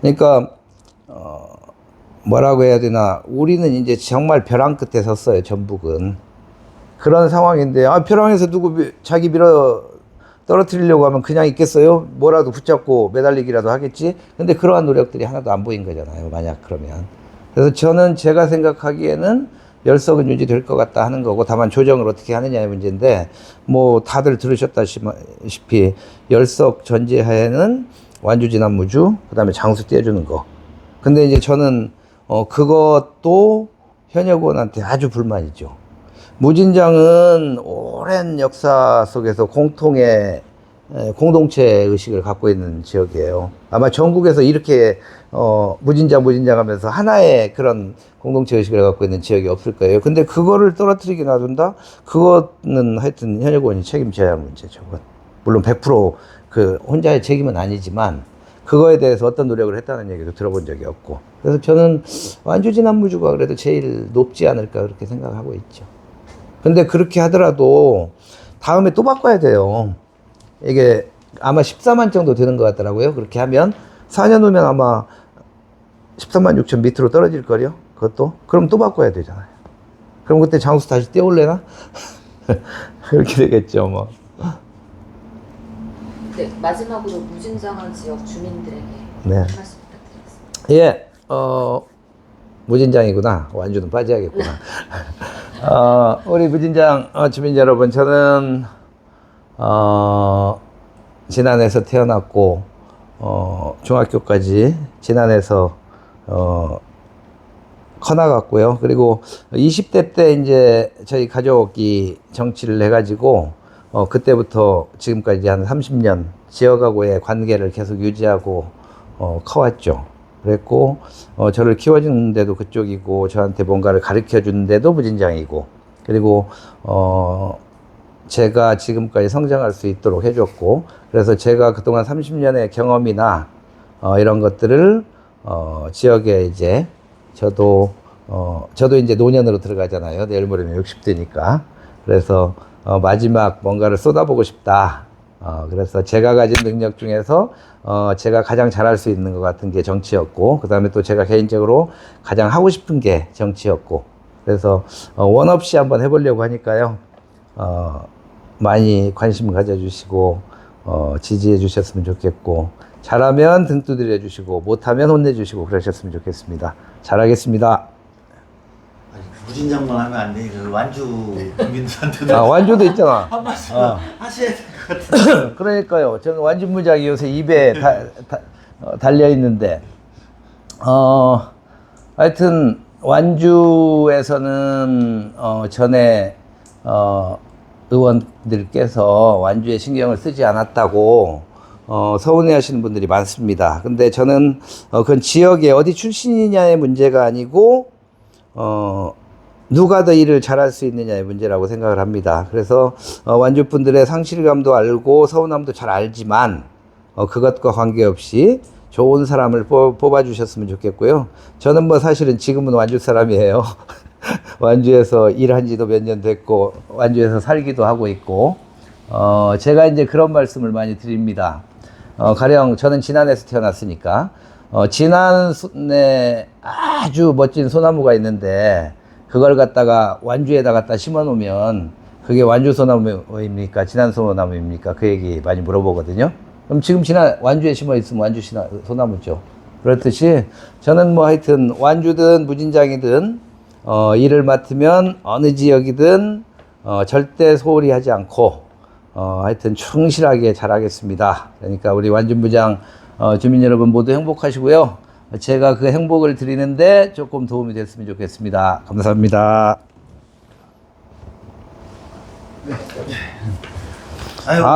그러니까 뭐라고 해야 되나, 우리는 이제 정말 벼랑 끝에 섰어요, 전북은. 그런 상황인데, 벼랑에서 누구 자기 밀어 떨어뜨리려고 하면 그냥 있겠어요? 뭐라도 붙잡고 매달리기라도 하겠지? 근데 그러한 노력들이 하나도 안 보인 거잖아요, 만약 그러면. 그래서 저는 제가 생각하기에는 열석은 유지될 것 같다 하는 거고, 다만 조정을 어떻게 하느냐의 문제인데, 뭐 다들 들으셨다시피 열석 전제하에는 완주 진압 무주, 그 다음에 장수 떼주는 거. 근데 이제 저는 그것도 현역 의원한테 아주 불만이죠. 무진장은 오랜 역사 속에서 공통의 공동체 의식을 갖고 있는 지역이에요. 아마 전국에서 이렇게 무진장 하면서 하나의 그런 공동체 의식을 갖고 있는 지역이 없을 거예요. 근데 그거를 떨어뜨리게 놔둔다? 그거는 하여튼 현역 의원이 책임져야 할 문제죠. 물론 100% 혼자의 책임은 아니지만 그거에 대해서 어떤 노력을 했다는 얘기도 들어본 적이 없고. 그래서 저는 완주 진압 무주가 그래도 제일 높지 않을까 그렇게 생각하고 있죠. 근데 그렇게 하더라도 다음에 또 바꿔야 돼요. 이게 아마 14만 정도 되는 것 같더라고요. 그렇게 하면 4년 후면 아마 13만 6천 밑으로 떨어질 거요. 그것도. 그럼 또 바꿔야 되잖아요. 그럼 그때 장수 다시 떼올래나? 그렇게 되겠죠, 뭐. 네, 마지막으로 무진장한 지역 주민들에게 네. 한 말씀 부탁드리겠습니다. 예, 무진장이구나. 완주는 빠져야겠구나. 우리 무진장 주민 여러분, 저는 진안에서 태어났고 중학교까지 진안에서 커나갔고요. 그리고 20대 때 이제 저희 가족이 정치를 해가지고 그때부터 지금까지 한 30년 지역하고의 관계를 계속 유지하고 커왔죠. 그랬고 저를 키워주는 데도 그쪽이고 저한테 뭔가를 가르쳐 주는 데도 무진장이고, 그리고 제가 지금까지 성장할 수 있도록 해줬고, 그래서 제가 그동안 30년의 경험이나 이런 것들을 지역에 이제 저도 이제 노년으로 들어가잖아요. 내일 모레면 60대니까. 그래서 마지막 뭔가를 쏟아보고 싶다. 그래서 제가 가진 능력 중에서 제가 가장 잘할 수 있는 것 같은 게 정치였고, 그 다음에 또 제가 개인적으로 가장 하고 싶은 게 정치였고, 그래서 원 없이 한번 해보려고 하니까요. 많이 관심 가져주시고 지지해 주셨으면 좋겠고, 잘하면 등 두드려 주시고 못하면 혼내주시고 그러셨으면 좋겠습니다. 잘하겠습니다. 아니, 무진장만 하면 안 돼. 그 완주 국민들한테도 완주도 있잖아. 한 말씀 하셔야 될 것 같아요. 그러니까요. 저는 완주무작이 요새 입에 달려 있는데, 하여튼 완주에서는 전에 의원들께서 완주에 신경을 쓰지 않았다고 서운해하시는 분들이 많습니다. 근데 저는 그건 지역에 어디 출신이냐의 문제가 아니고 누가 더 일을 잘할 수 있느냐의 문제라고 생각을 합니다. 그래서 완주 분들의 상실감도 알고 서운함도 잘 알지만 그것과 관계없이 좋은 사람을 뽑아 주셨으면 좋겠고요. 저는 뭐 사실은 지금은 완주 사람이에요. 완주에서 일한 지도 몇 년 됐고 완주에서 살기도 하고 있고 제가 이제 그런 말씀을 많이 드립니다. 가령 저는 진안에서 태어났으니까 진안에 아주 멋진 소나무가 있는데 그걸 갖다가 완주에다 갖다 심어 놓으면 그게 완주 소나무입니까? 진안 소나무입니까? 그 얘기 많이 물어보거든요. 그럼 지금 완주에 심어 있으면 완주 소나무죠. 그렇듯이 저는 뭐 하여튼 완주든 무진장이든 일을 맡으면 어느 지역이든 절대 소홀히 하지 않고 하여튼 충실하게 잘하겠습니다. 그러니까 우리 완주부장 주민 여러분 모두 행복하시고요. 제가 그 행복을 드리는데 조금 도움이 됐으면 좋겠습니다. 감사합니다. 아유. 아,